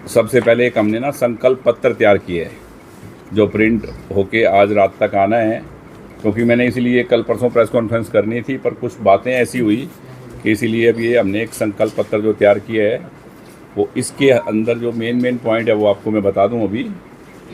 सबसे पहले एक हमने ना संकल्प पत्र तैयार किए है जो प्रिंट होके आज रात तक आना है, क्योंकि मैंने इसीलिए कल परसों प्रेस कॉन्फ्रेंस करनी थी, पर कुछ बातें ऐसी हुई कि इसीलिए अब ये हमने एक संकल्प पत्र जो तैयार किया है वो इसके अंदर जो मेन पॉइंट है वो आपको मैं बता दूं अभी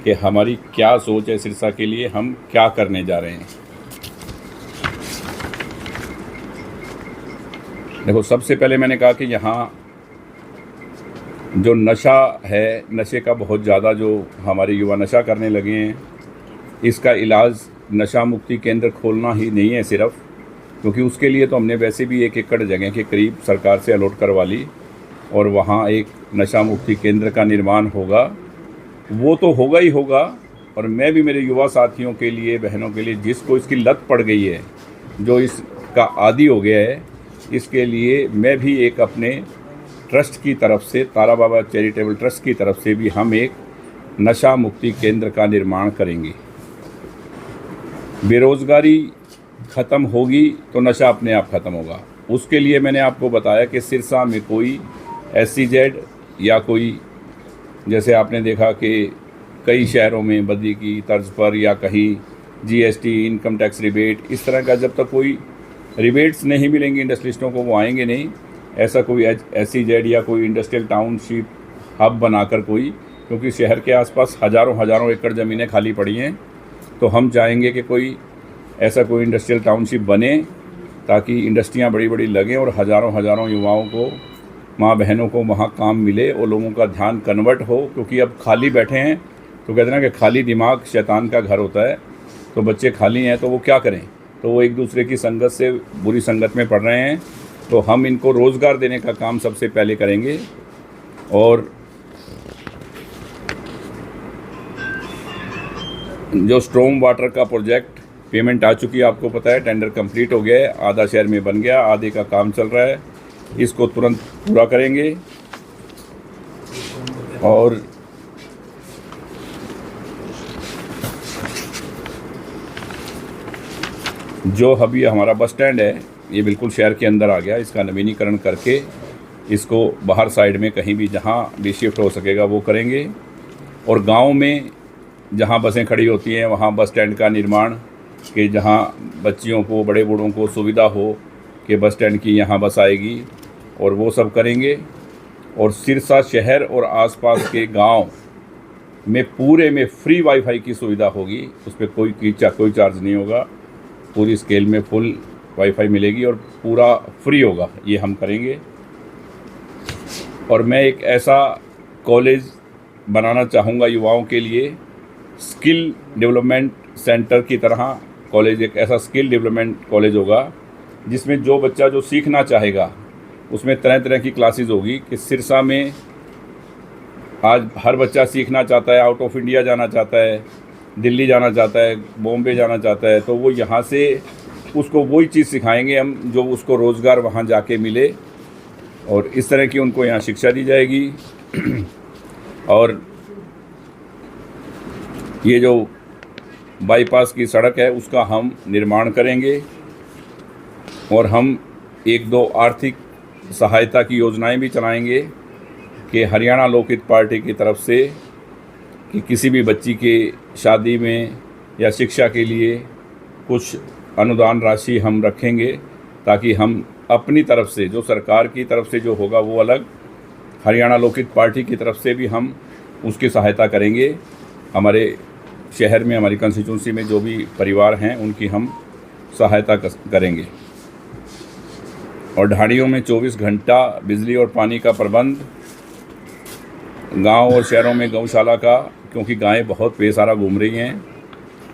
कि हमारी क्या सोच है सिरसा के लिए, हम क्या करने जा रहे हैं। देखो, सबसे पहले मैंने कहा कि यहाँ जो नशा है, नशे का बहुत ज़्यादा जो हमारे युवा नशा करने लगे हैं, इसका इलाज नशा मुक्ति केंद्र खोलना ही नहीं है सिर्फ, क्योंकि उसके लिए तो हमने वैसे भी 1 एकड़ जगह के करीब सरकार से अलॉट करवा ली और वहाँ एक नशा मुक्ति केंद्र का निर्माण होगा। वो तो होगा ही होगा, और मैं भी मेरे युवा साथियों के लिए, बहनों के लिए, जिसको इसकी लत पड़ गई है, जो इसका आदी हो गया है, इसके लिए मैं भी एक अपने ट्रस्ट की तरफ से, तारा बाबा चैरिटेबल ट्रस्ट की तरफ से भी हम एक नशा मुक्ति केंद्र का निर्माण करेंगे। बेरोज़गारी ख़त्म होगी तो नशा अपने आप ख़त्म होगा। उसके लिए मैंने आपको बताया कि सिरसा में कोई SEZ या कोई, जैसे आपने देखा कि कई शहरों में बद्दी की तर्ज पर या कहीं GST, इनकम टैक्स रिबेट, इस तरह का जब तक कोई रिबेट्स नहीं मिलेंगी इंडस्ट्रिस्टों को, वो आएंगे नहीं। ऐसा कोई SEZ या कोई इंडस्ट्रियल टाउनशिप हब बनाकर कोई, क्योंकि शहर के आसपास हज़ारों एकड़ ज़मीनें खाली पड़ी हैं, तो हम चाहेंगे कि कोई ऐसा कोई इंडस्ट्रियल टाउनशिप बने ताकि इंडस्ट्रियां बड़ी बड़ी लगें और हज़ारों युवाओं को, माँ बहनों को वहाँ काम मिले और लोगों का ध्यान कन्वर्ट हो। क्योंकि अब खाली बैठे हैं तो कहते हैं ना कि खाली दिमाग शैतान का घर होता है, तो बच्चे खाली हैं तो वो क्या करें, तो वो एक दूसरे की संगत से बुरी संगत में पड़ रहे हैं। तो हम इनको रोज़गार देने का काम सबसे पहले करेंगे। और जो स्ट्रॉम वाटर का प्रोजेक्ट, पेमेंट आ चुकी है, आपको पता है, टेंडर कंप्लीट हो गया है, आधा शहर में बन गया, आधे का काम चल रहा है, इसको तुरंत पूरा करेंगे। और जो अभी हमारा बस स्टैंड है, ये बिल्कुल शहर के अंदर आ गया, इसका नवीनीकरण करके इसको बाहर साइड में कहीं भी जहाँ भी शिफ्ट हो सकेगा वो करेंगे। और गांव में जहाँ बसें खड़ी होती हैं वहाँ बस स्टैंड का निर्माण, कि जहाँ बच्चियों को, बड़े बूढ़ों को सुविधा हो कि बस स्टैंड की यहाँ बस आएगी, और वो सब करेंगे। और सिरसा शहर और आसपास के गांव में पूरे में फ्री वाईफाई की सुविधा होगी, उस पर कोई चार्ज नहीं होगा, पूरी स्केल में फुल वाईफाई मिलेगी और पूरा फ्री होगा, ये हम करेंगे। और मैं एक ऐसा कॉलेज बनाना चाहूँगा युवाओं के लिए, स्किल डेवलपमेंट सेंटर की तरह कॉलेज, एक ऐसा स्किल डेवलपमेंट कॉलेज होगा जिसमें जो बच्चा जो सीखना चाहेगा उसमें तरह तरह की क्लासेस होगी। कि सिरसा में आज हर बच्चा सीखना चाहता है, आउट ऑफ इंडिया जाना चाहता है, दिल्ली जाना चाहता है, बॉम्बे जाना चाहता है, तो वो यहाँ से उसको वही चीज़ सिखाएंगे हम जो उसको रोज़गार वहाँ जाके मिले, और इस तरह की उनको यहाँ शिक्षा दी जाएगी। और ये जो बाईपास की सड़क है उसका हम निर्माण करेंगे, और हम 1-2 आर्थिक सहायता की योजनाएं भी चलाएंगे कि हरियाणा लोकहित पार्टी की तरफ से कि किसी भी बच्ची के शादी में या शिक्षा के लिए कुछ अनुदान राशि हम रखेंगे, ताकि हम अपनी तरफ से, जो सरकार की तरफ से जो होगा वो अलग, हरियाणा लोकहित पार्टी की तरफ से भी हम उसकी सहायता करेंगे। हमारे शहर में, हमारी कंस्टिट्यूंसी में जो भी परिवार हैं उनकी हम सहायता करेंगे। और ढाणियों में 24 घंटा बिजली और पानी का प्रबंध, गांव और शहरों में गौशाला का, क्योंकि गायें बहुत बेसहारा घूम रही हैं,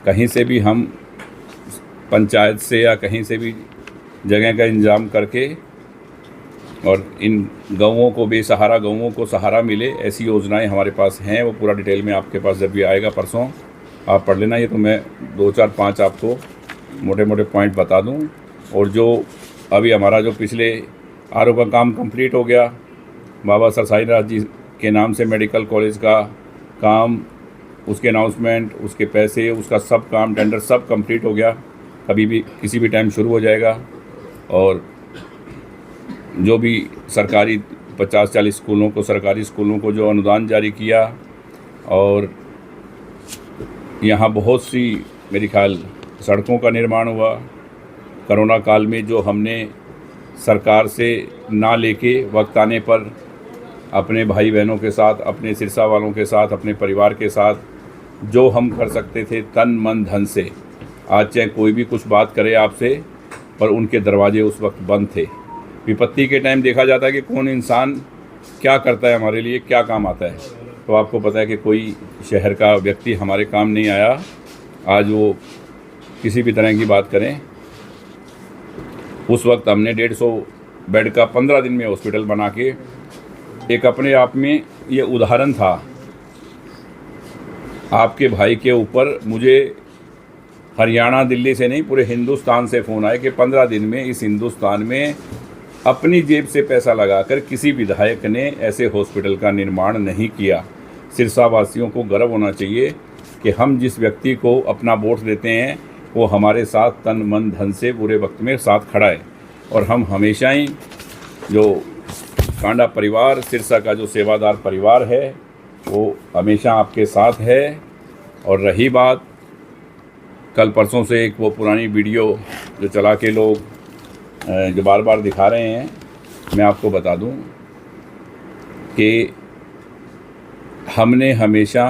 कहीं से भी हम पंचायत से या कहीं से भी जगह का इंतजाम करके और इन गौओं को, बेसहारा गौओं को सहारा मिले, ऐसी योजनाएं हमारे पास हैं। वो पूरा डिटेल में आपके पास जब भी आएगा परसों आप पढ़ लेना, ये तो मैं 2, 4, 5 आपको मोटे पॉइंट बता दूं। और जो अभी हमारा जो पिछले RO का काम कंप्लीट हो गया, बाबा सरसाई नाथ जी के नाम से मेडिकल कॉलेज का काम, उसके अनाउंसमेंट, उसके पैसे, उसका सब काम, टेंडर सब कंप्लीट हो गया, कभी भी किसी भी टाइम शुरू हो जाएगा। और जो भी सरकारी 50-40 स्कूलों को, सरकारी स्कूलों को जो अनुदान जारी किया, और यहाँ बहुत सी मेरे ख्याल सड़कों का निर्माण हुआ। कोरोना काल में जो हमने सरकार से ना लेके वक्त आने पर अपने भाई बहनों के साथ, अपने सिरसा वालों के साथ, अपने परिवार के साथ जो हम कर सकते थे तन मन धन से, आज चाहे कोई भी कुछ बात करे आपसे, पर उनके दरवाजे उस वक्त बंद थे। विपत्ति के टाइम देखा जाता है कि कौन इंसान क्या करता है, हमारे लिए क्या काम आता है। तो आपको पता है कि कोई शहर का व्यक्ति हमारे काम नहीं आया। आज वो किसी भी तरह की बात करें, उस वक्त हमने 150 बेड का 15 दिन में हॉस्पिटल बना के, एक अपने आप में ये उदाहरण था। आपके भाई के ऊपर मुझे हरियाणा, दिल्ली से नहीं, पूरे हिंदुस्तान से फ़ोन आए कि 15 दिन में इस हिंदुस्तान में अपनी जेब से पैसा लगाकर किसी विधायक ने ऐसे हॉस्पिटल का निर्माण नहीं किया। सिरसा वासियों को गर्व होना चाहिए कि हम जिस व्यक्ति को अपना वोट देते हैं वो हमारे साथ तन मन धन से बुरे वक्त में साथ खड़ा है। और हम हमेशा ही जो कांडा परिवार, सिरसा का जो सेवादार परिवार है, वो हमेशा आपके साथ है। और रही बात कल परसों से एक वो पुरानी वीडियो जो चला के लोग जो बार बार दिखा रहे हैं, मैं आपको बता दूं कि हमने हमेशा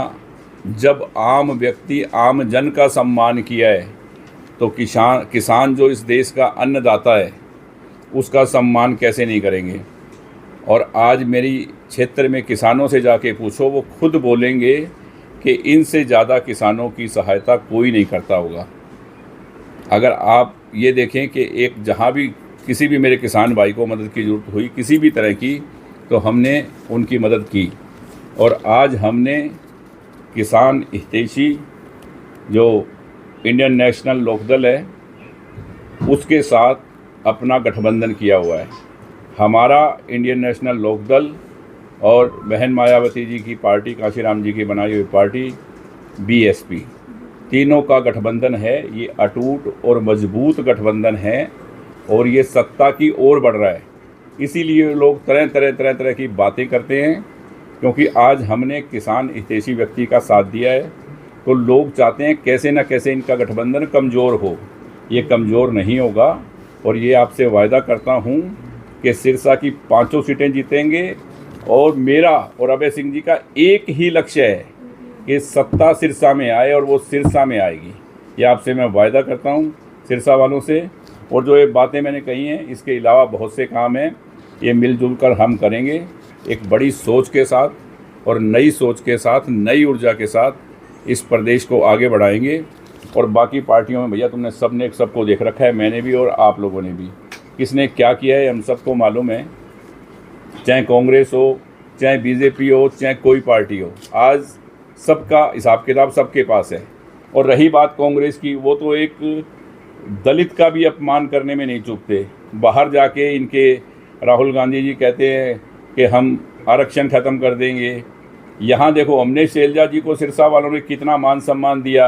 जब आम व्यक्ति, आम जन का सम्मान किया है, तो किसान जो इस देश का अन्नदाता है उसका सम्मान कैसे नहीं करेंगे। और आज मेरी क्षेत्र में किसानों से जाके पूछो, वो खुद बोलेंगे कि इनसे ज़्यादा किसानों की सहायता कोई नहीं करता होगा। अगर आप ये देखें कि एक जहाँ भी किसी भी मेरे किसान भाई को मदद की ज़रूरत हुई किसी भी तरह की, तो हमने उनकी मदद की। और आज हमने किसान हितैषी जो इंडियन नेशनल लोकदल है उसके साथ अपना गठबंधन किया हुआ है। हमारा इंडियन नेशनल लोकदल और बहन मायावती जी की पार्टी, काशीराम जी की बनाई हुई पार्टी बीएसपी, तीनों का गठबंधन है। ये अटूट और मजबूत गठबंधन है और ये सत्ता की ओर बढ़ रहा है। इसीलिए लोग तरह तरह की बातें करते हैं, क्योंकि आज हमने किसान हितैषी व्यक्ति का साथ दिया है। तो लोग चाहते हैं कैसे न कैसे इनका गठबंधन कमज़ोर हो। ये कमज़ोर नहीं होगा। और ये आपसे वायदा करता हूँ कि सिरसा की 5 सीटें जीतेंगे। और मेरा और अभय सिंह जी का एक ही लक्ष्य है कि सत्ता सिरसा में आए, और वो सिरसा में आएगी। ये आपसे मैं वायदा करता हूँ सिरसा वालों से। और जो ये बातें मैंने कही हैं, इसके अलावा बहुत से काम हैं, ये मिलजुल कर हम करेंगे, एक बड़ी सोच के साथ और नई सोच के साथ, नई ऊर्जा के साथ इस प्रदेश को आगे बढ़ाएंगे। और बाकी पार्टियों में भैया तुमने सबने सबको देख रखा है, मैंने भी और आप लोगों ने भी, किसने क्या किया है हम सबको मालूम है। चाहे कांग्रेस हो, चाहे बीजेपी हो, चाहे कोई पार्टी हो, आज सबका हिसाब किताब सबके पास है। और रही बात कांग्रेस की, वो तो एक दलित का भी अपमान करने में नहीं चूकते। बाहर जाके इनके राहुल गांधी जी कहते हैं कि हम आरक्षण ख़त्म कर देंगे। यहाँ देखो, हमने शैलजा जी को सिरसा वालों ने कितना मान सम्मान दिया।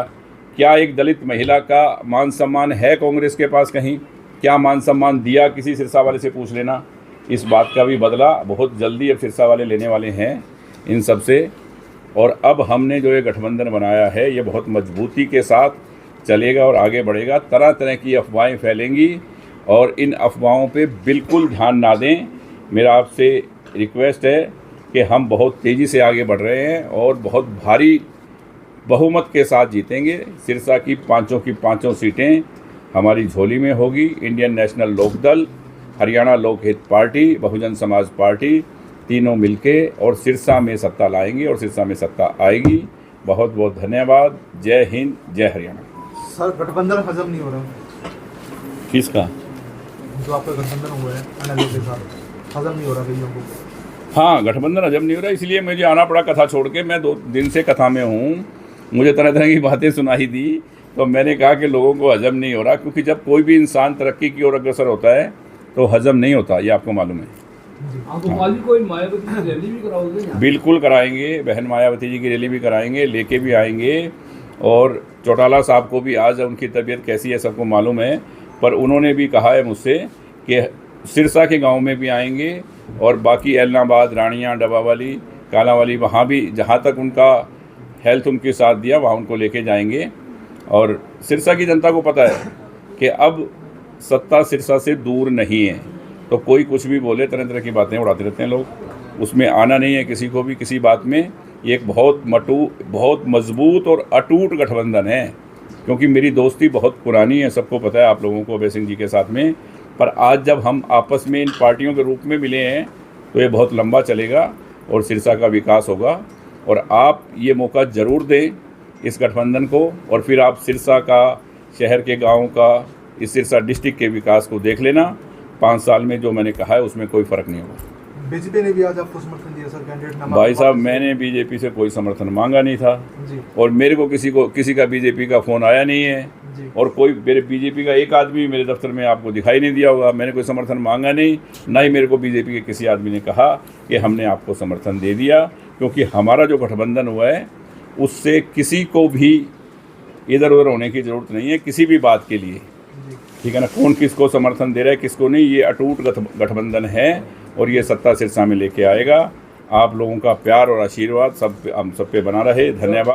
क्या एक दलित महिला का मान सम्मान है कांग्रेस के पास कहीं? क्या मान सम्मान दिया किसी सिरसा वाले से पूछ लेना। इस बात का भी बदला बहुत जल्दी अब सिरसा वाले लेने वाले हैं इन सब से। और अब हमने जो ये गठबंधन बनाया है, ये बहुत मजबूती के साथ चलेगा और आगे बढ़ेगा। तरह तरह की अफवाहें फैलेंगी और इन अफवाहों पे बिल्कुल ध्यान ना दें। मेरा आपसे रिक्वेस्ट है कि हम बहुत तेज़ी से आगे बढ़ रहे हैं और बहुत भारी बहुमत के साथ जीतेंगे। सिरसा की 5 सीटें हमारी झोली में होगी। Indian national Lokdal, Haryana Lokhit party, Bahujan Samaj party, तीनों मिलके और सिरसा में सत्ता लाएंगे और सिरसा में सत्ता आएगी। बहुत बहुत धन्यवाद। जय हिंद, जय हरियाणा। सर, गठबंधन हजम नहीं हो रहा। किसका? जो आपका गठबंधन हुआ है एनएलओ के साथ, हजम नहीं हो रहा भैया को। हाँ, गठबंधन हजम नहीं हो रहा, इसलिए मुझे आना पड़ा कथा छोड़ के। मैं 2 दिन से कथा में हूँ, मुझे तरह तरह की बातें सुनाई दी, तो मैंने कहा कि लोगों को हजम नहीं हो रहा। क्योंकि जब कोई भी इंसान तरक्की की ओर अग्रसर होता है तो हजम नहीं होता, ये आपको मालूम है। रैली भी कराओगे? बिल्कुल कराएंगे, बहन मायावती जी की रैली भी कराएंगे, लेके भी आएंगे। और चौटाला साहब को भी, आज उनकी तबीयत कैसी है सबको मालूम है, पर उन्होंने भी कहा है मुझसे कि सिरसा के गांव में भी आएंगे और बाकी एलनाबाद, रानियाँ, डबावाली, कालांवाली, वहाँ भी जहाँ तक उनका हेल्थ उनके साथ दिया वहाँ उनको लेके जाएंगे। और सिरसा की जनता को पता है कि अब सत्ता सिरसा से दूर नहीं है, तो कोई कुछ भी बोले, तरह तरह की बातें उड़ाते रहते हैं लोग, उसमें आना नहीं है किसी को भी किसी बात में। ये एक बहुत मजबूत और अटूट गठबंधन है, क्योंकि मेरी दोस्ती बहुत पुरानी है, सबको पता है, आप लोगों को, अभय सिंह जी के साथ में। पर आज जब हम आपस में इन पार्टियों के रूप में मिले हैं तो ये बहुत लंबा चलेगा और सिरसा का विकास होगा। और आप ये मौका ज़रूर दें इस गठबंधन को, और फिर आप सिरसा का, शहर के गाँव का, इस सिरसा डिस्ट्रिक्ट के विकास को देख लेना। 5 साल में जो मैंने कहा है उसमें कोई फ़र्क नहीं होगा। बीजेपी ने भी आज आपको समर्थन दिया सर, कैंडिडेट नाम भाई साहब, मैंने बीजेपी से कोई समर्थन मांगा नहीं था जी और मेरे को किसी का बीजेपी का फ़ोन आया नहीं है जी। और कोई मेरे बीजेपी का एक आदमी मेरे दफ्तर में आपको दिखाई नहीं दिया होगा। मैंने कोई समर्थन मांगा नहीं, ना ही मेरे को बीजेपी के किसी आदमी ने कहा कि हमने आपको समर्थन दे दिया, क्योंकि हमारा जो गठबंधन हुआ है उससे किसी को भी इधर उधर होने की ज़रूरत नहीं है किसी भी बात के लिए, ठीक है ना। कौन किसको समर्थन दे रहा है किसको नहीं, ये अटूट गठबंधन है और ये सत्ता सिरसा में लेके आएगा। आप लोगों का प्यार और आशीर्वाद हम सब पे बना रहे। धन्यवाद।